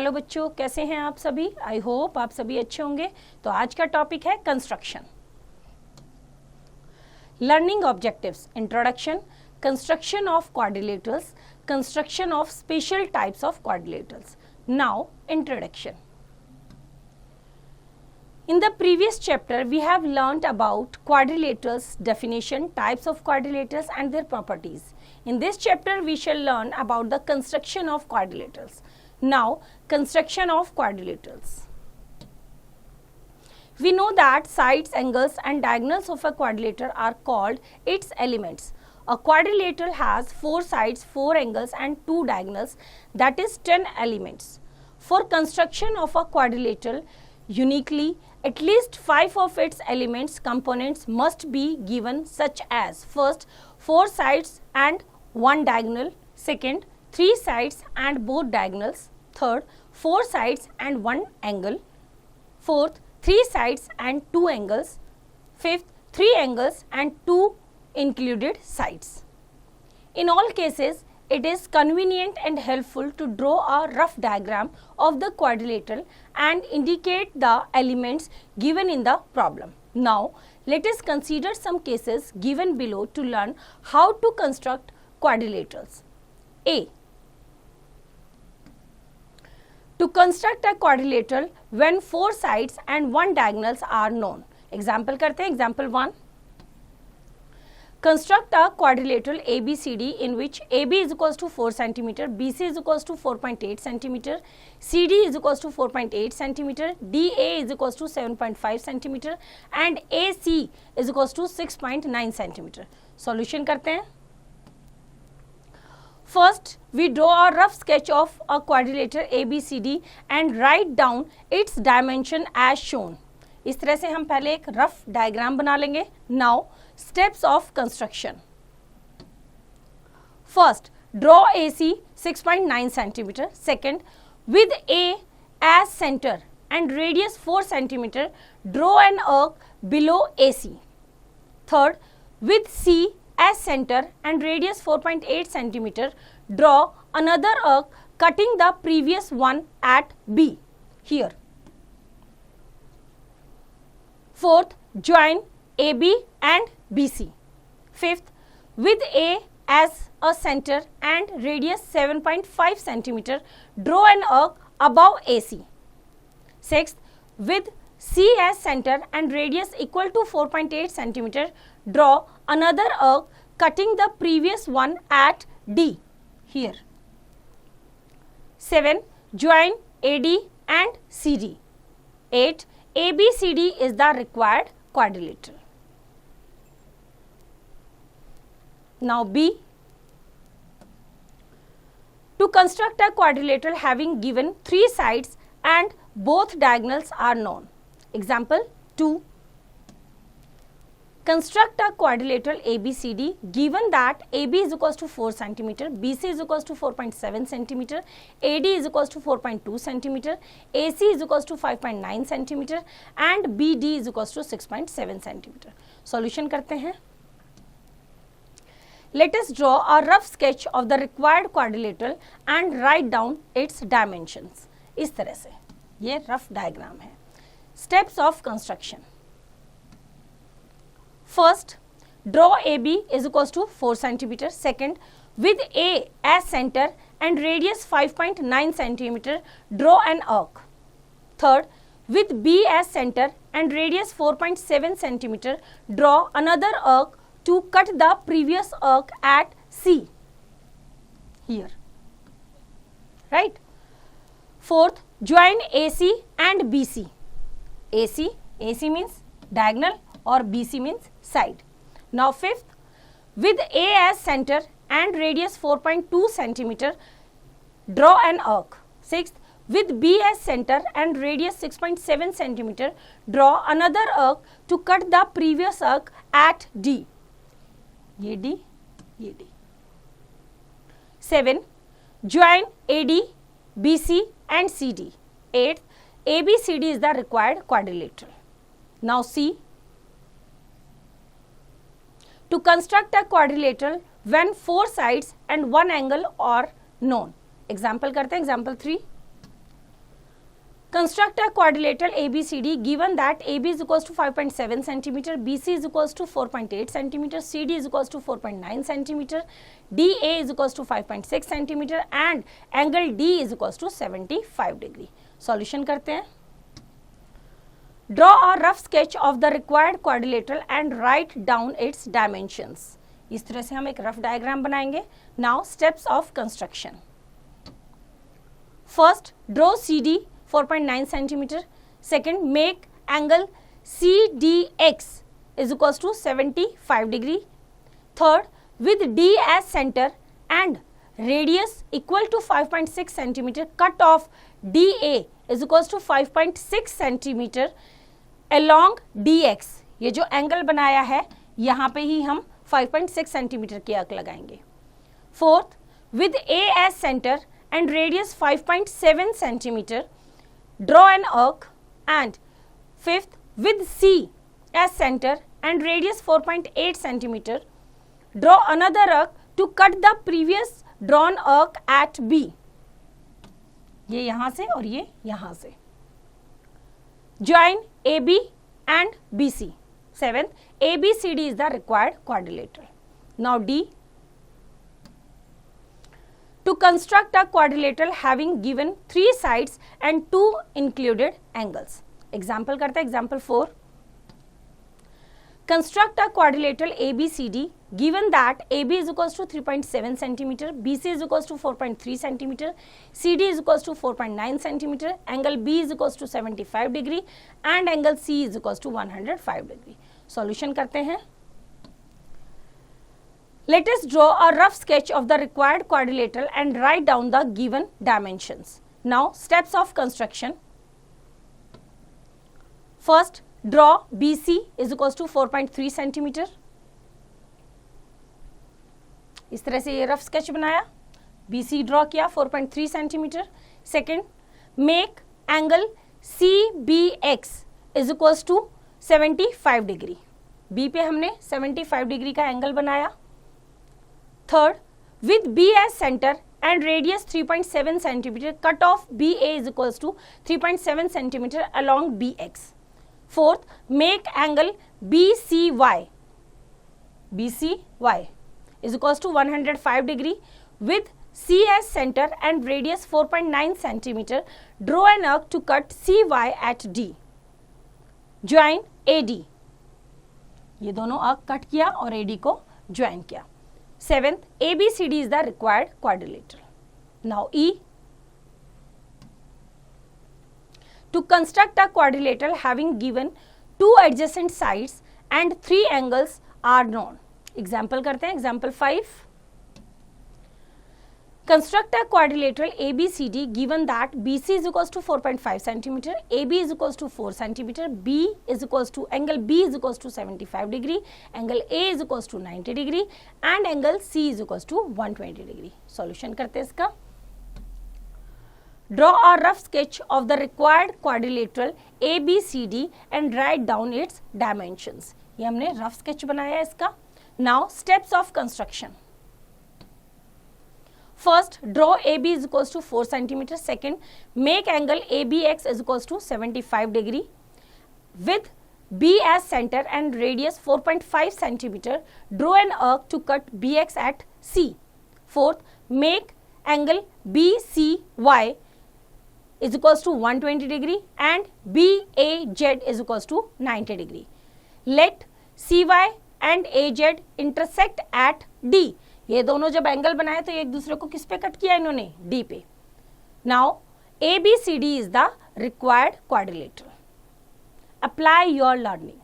Hello बच्चों, कैसे हैं आप सभी? आई होप आप सभी अच्छे होंगे। तो आज का टॉपिक है construction. Learning objectives, introduction, construction of quadrilaterals, construction of special types of quadrilaterals. Now introduction. In the previous chapter, we have learnt about quadrilaterals, definition, types of quadrilaterals and their properties. In this chapter, we shall learn about the construction of quadrilaterals. Now, construction of quadrilaterals. We know that sides, angles and diagonals of a quadrilateral are called its elements. A quadrilateral has 4 sides, 4 angles and 2 diagonals, that is 10 elements. For construction of a quadrilateral, uniquely, at least 5 of its elements components must be given, such as first 4 sides and 1 diagonal, second 3 sides and both diagonals, third 4 sides and 1 angle, fourth 3 sides and 2 angles, fifth 3 angles and 2 included sides. In all cases, it is convenient and helpful to draw a rough diagram of the quadrilateral and indicate the elements given in the problem. Now, let us consider some cases given below to learn how to construct quadrilaterals. A. To construct a quadrilateral when 4 sides and 1 diagonals are known. Example करते हैं. Example 1. Construct a quadrilateral ABCD in which AB is equals to 4 cm, BC is equals to 4.8 cm, CD is equals to 4.8 cm, DA is equals to 7.5 cm and AC is equals to 6.9 cm. Solution करते हैं. First, we draw a rough sketch of a quadrilateral ABCD and write down its dimension as shown. इस तरह से हम पहले एक rough diagram बना लेंगे. Now, steps of construction. First, draw AC 6.9 cm. Second, with A as center and radius 4 cm, draw an arc below AC. Third, with C as center and radius 4.8 cm, draw another arc cutting the previous one at B here. Fourth, join AB and BC. Fifth, with A as a center and radius 7.5 cm, draw an arc above AC. Sixth, with C as center and radius equal to 4.8 cm, draw another arc cutting the previous one at D here. 7. Join AD and CD. 8. ABCD is the required quadrilateral. Now B. To construct a quadrilateral having given 3 sides and both diagonals are known. Example 2. Construct a quadrilateral ABCD given that AB is equals to 4 cm, BC is equals to 4.7 cm, AD is equals to 4.2 cm, AC is equals to 5.9 cm and BD is equals to 6.7 cm. Solution करते हैं. Let us draw a rough sketch of the required quadrilateral and write down its dimensions. इस तरह से ये rough diagram है. Steps of construction. First, draw AB is equals to 4 cm. Second, with A as center and radius 5.9 cm, draw an arc. Third, with B as center and radius 4.7 cm, draw another arc to cut the previous arc at C here. Right? Fourth, join AC and BC. AC means diagonal or BC means side. Now fifth, with A as center and radius 4.2 cm, draw an arc. Sixth, with B as center and radius 6.7 cm, draw another arc to cut the previous arc at D. ये D, ये D. 7. Join AD, BC and CD. 8. ABCD is the required quadrilateral. Now C. To construct a quadrilateral when 4 sides and 1 angle are known. Example करते हैं. Example 3. Construct a quadrilateral ABCD given that AB is equals to 5.7 centimeter, BC is equals to 4.8 centimeter, CD is equals to 4.9 centimeter, DA is equals to 5.6 centimeter and angle D is equals to 75 degree. Solution करते हैं. Draw a rough sketch of the required quadrilateral and write down its dimensions. इस तरह से हम एक rough diagram बनाएंगे. Now steps of construction. First, draw CD 4.9 centimeter. Second, make angle CDX is equals to 75 degree. Third, with D as center and radius equal to 5.6 centimeter, cut off DA is equals to 5.6 centimeter along DX. ये जो angle बनाया है यहाँ पे ही हम 5.6 centimetre की arc लगाएंगे. Fourth, with A as center and radius 5.7 centimeter, draw an arc. And fifth, with C as center and radius 4.8 centimeter, draw another arc to cut the previous drawn arc at B. ये यहाँ से और ये यहाँ से. Join AB and BC. Seventh, ABCD is the required quadrilateral. Now D. To construct a quadrilateral having given 3 sides and 2 included angles. Example करते हैं. Example 4. Construct a quadrilateral ABCD given that AB is equals to 3.7 centimeter, BC is equals to 4.3 centimeter, CD is equals to 4.9 centimeter, angle B is equals to 75 degree and angle C is equals to 105 degree. Solution करते हैं. Let us draw a rough sketch of the required quadrilateral and write down the given dimensions. Now, steps of construction. First, draw BC is equals to 4.3 centimeter. इस तरह से ये rough sketch बनाया. BC draw किया 4.3 centimetre. Second, make angle CBX is equals to 75 degree. B पे हमने 75 degree का angle बनाया. Third, with B as center and radius 3.7 centimeter, cut off BA is equals to 3.7 centimeter along BX. Fourth, make angle BCY. BCY is equals to 105 degree with C as center and radius 4.9 centimeter. Draw an arc to cut CY at D. Join AD. ये दोनों arc cut किया और AD को join किया. Seventh, ABCD is the required quadrilateral. Now E. To construct a quadrilateral having given 2 adjacent sides and 3 angles are known. Example करते हैं. Example 5. Construct a quadrilateral ABCD given that BC is equals to 4.5 centimeter, AB is equals to 4 centimeter, B is equals to angle B is equals to 75 degree, angle A is equals to 90 degree and angle C is equals to 120 degree. Solution करते हैं इसका. Draw a rough sketch of the required quadrilateral ABCD and write down its dimensions. ये हमने rough sketch बनाया है इसका. Now steps of construction. First, draw AB is equals to 4 centimeter. Second, make angle ABX is equals to 75 degree with B as center and radius 4.5 centimeter. Draw an arc to cut BX at C. Fourth, make angle BCY is equals to 120 degree and BAZ is equals to 90 degree. Let CY and AZ intersect at D. ये दोनों जब angle बनाए तो एक दूसरे को किस पे कट किया इन्होंने? डी पे. Now ABCD is the required quadrilateral. Apply your learning.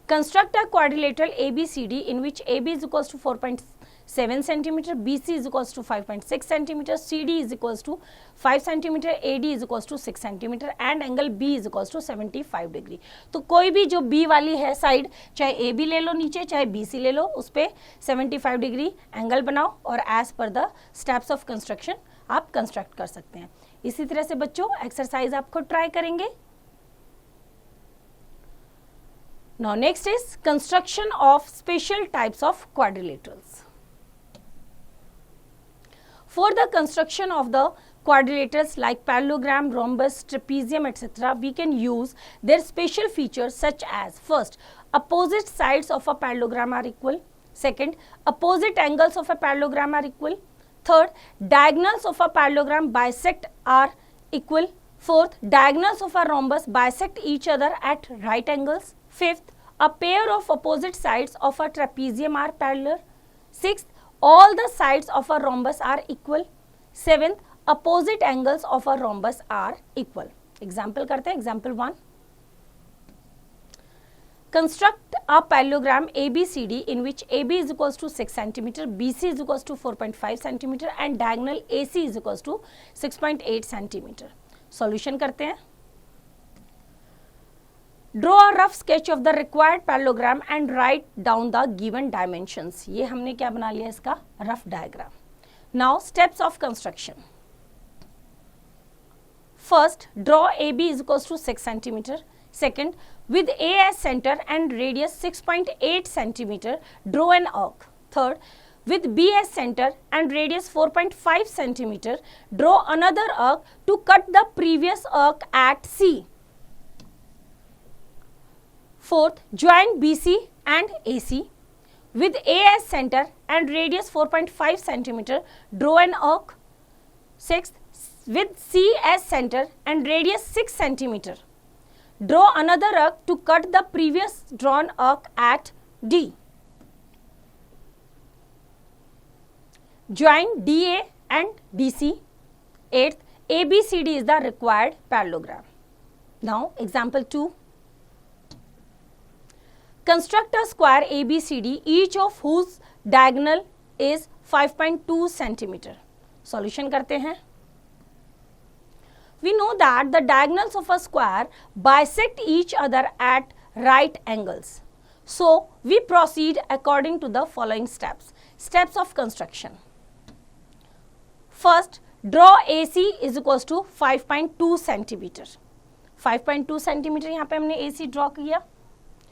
Construct a quadrilateral ABCD in which AB is equals to 4.7 centimeter, BC is equals to 5.6 centimeter, CD is equals to 5 centimeter, AD is equals to 6 centimeter and angle B is equals to 75 degree. तो कोई भी जो B वाली है side, चाहे AB ले लो नीचे, चाहे BC ले लो, उस पे 75 डिग्री एंगल बनाओ और as per the steps of construction आप कंस्ट्रक्ट कर सकते हैं. इसी तरह से बच्चों एक्सरसाइज आप खुद ट्राई करेंगे. Now next is construction of special types of quadrilaterals. For the construction of the quadrilaters like parallelogram, rhombus, trapezium, etc., we can use their special features such as, first, opposite sides of a parallelogram are equal. Second, opposite angles of a parallelogram are equal. Third, diagonals of a parallelogram bisect are equal. Fourth, diagonals of a rhombus bisect each other at right angles. Fifth, a pair of opposite sides of a trapezium are parallel. Sixth, all the sides of a rhombus are equal. Seventh, opposite angles of a rhombus are equal. Example करते हैं, example 1. Construct a parallelogram ABCD in which AB is equals to 6 cm, BC is equals to 4.5 cm and diagonal AC is equals to 6.8 cm. Solution करते हैं. Draw a rough sketch of the required parallelogram and write down the given dimensions. ये हमने क्या बना लिया इसका rough diagram. Now steps of construction. First, draw AB is equals to 6 cm. Second, with A as center and radius 6.8 cm, draw an arc. Third, with B as center and radius 4.5 cm, draw another arc to cut the previous arc at C. Fourth, join BC and AC. With A as center and radius 4.5 cm, draw an arc. Sixth, with C as center and radius 6 cm, draw another arc to cut the previous drawn arc at D. Join DA and DC. Eighth, ABCD is the required parallelogram. Now, example 2. Construct a square ABCD, each of whose diagonal is 5.2 cm. Solution करते हैं. We know that the diagonals of a square bisect each other at right angles. So, we proceed according to the following steps. Steps of construction. First, draw AC is equals to 5.2 cm. 5.2 cm यहाँ पे हमने AC draw किया.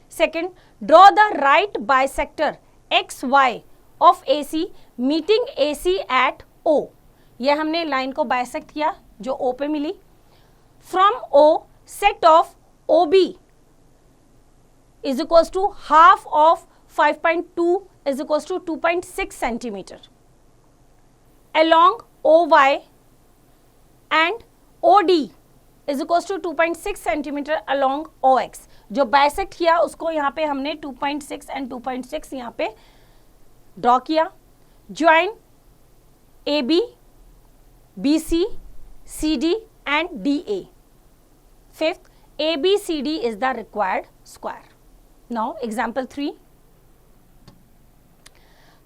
Second, draw the right bisector XY of AC meeting AC at O. ये हमने line को bisect किया जो O पे मिली. From O, set of OB is equals to half of 5.2 is equals to 2.6 cm. Along OY and OD is equals to 2.6 cm along OX. जो bisect किया उसको यहाँ पे हमने 2.6 and 2.6 यहाँ पे draw किया. Join AB, BC, CD and DA. Fifth, ABCD is the required square. Now, example 3.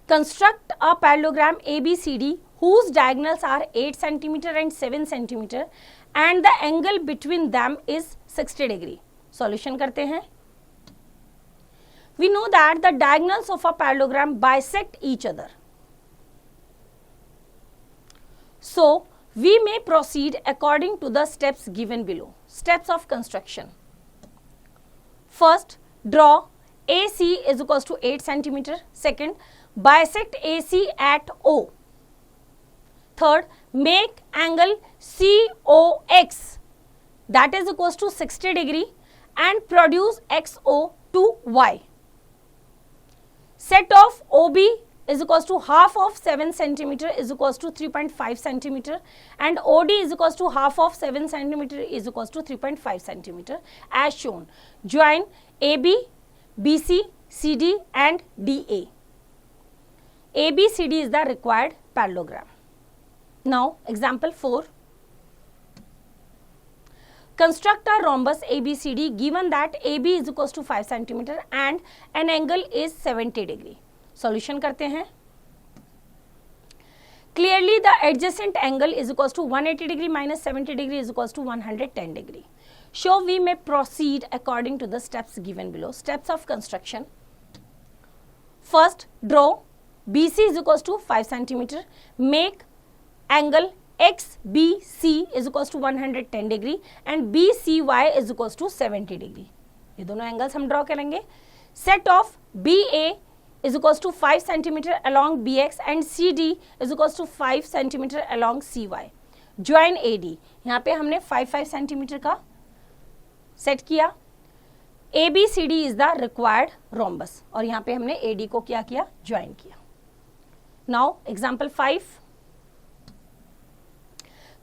Construct a parallelogram ABCD whose diagonals are 8 cm and 7 cm and the angle between them is 60 degree. Solution करते हैं. We know that the diagonals of a parallelogram bisect each other. So, we may proceed according to the steps given below. Steps of construction. First, draw AC is equals to 8 cm. Second, bisect AC at O. Third, make angle COX that is equals to 60 degree and produce XO to Y. Set of OB is equals to half of 7 cm is equals to 3.5 cm and OD is equals to half of 7 cm is equals to 3.5 cm as shown. Join AB, BC, CD and DA. ABCD is the required parallelogram. Now, example 4. Construct a rhombus ABCD given that AB is equals to 5 cm and an angle is 70 degree. Solution करते हैं. Clearly, the adjacent angle is equals to 180 degree minus 70 degree is equals to 110 degree. So, we may proceed according to the steps given below. Steps of construction. First, draw BC is equals to 5 cm. Make angle XBC is equals to 110 degree and BCY is equals to 70 degree. ये दोनों angles हम draw करेंगे. Set of BA is equals to 5 cm along BX and CD is equals to 5 cm along CY. Join AD, यहाँ पे हमने 5 centimetre का set किया। ABCD is the required rhombus, और यहाँ पे हमने AD को क्या किया, ज्वाइन किया। Now example 5,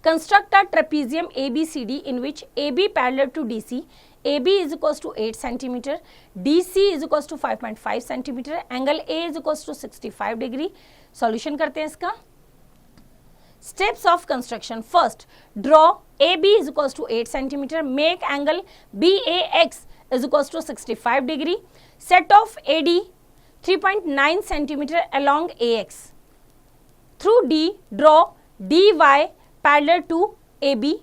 construct a trapezium ABCD in which AB parallel to DC, AB is equals to 8 centimeter, DC is equals to 5.5 centimeter, angle A is equals to 65 degree। Solution करते हैं इसका। Steps of construction, first draw AB is equals to 8 centimeter, make angle BAX is equals to 65 degree, set off AD 3.9 centimeter along AX, through D draw DY parallel to AB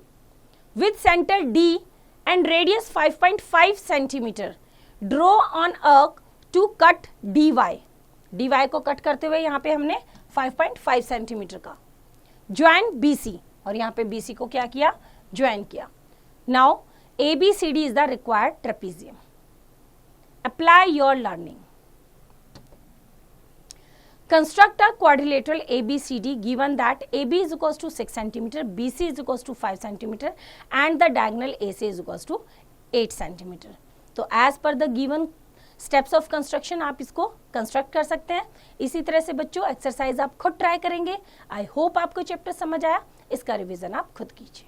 with center D and radius 5.5 centimeter, draw on arc to cut DY, DY को cut करते हुए यहाँ पे हमने 5.5 centimetre का। Join BC, और यहाँ पे BC को क्या किया, ज्वाइन किया। Now ABCD is the required trapezium. Apply your learning. Construct a quadrilateral ABCD given that AB is equals to 6 centimeter, BC is equals to 5 centimeter and the diagonal AC is equals to 8 centimeter. तो as per the given steps of construction आप इसको construct कर सकते हैं। इसी तरह से बच्चों एक्सरसाइज आप खुद ट्राई करेंगे। आई होप आपको चैप्टर समझ आया। इसका रिवीजन आप खुद कीजिए।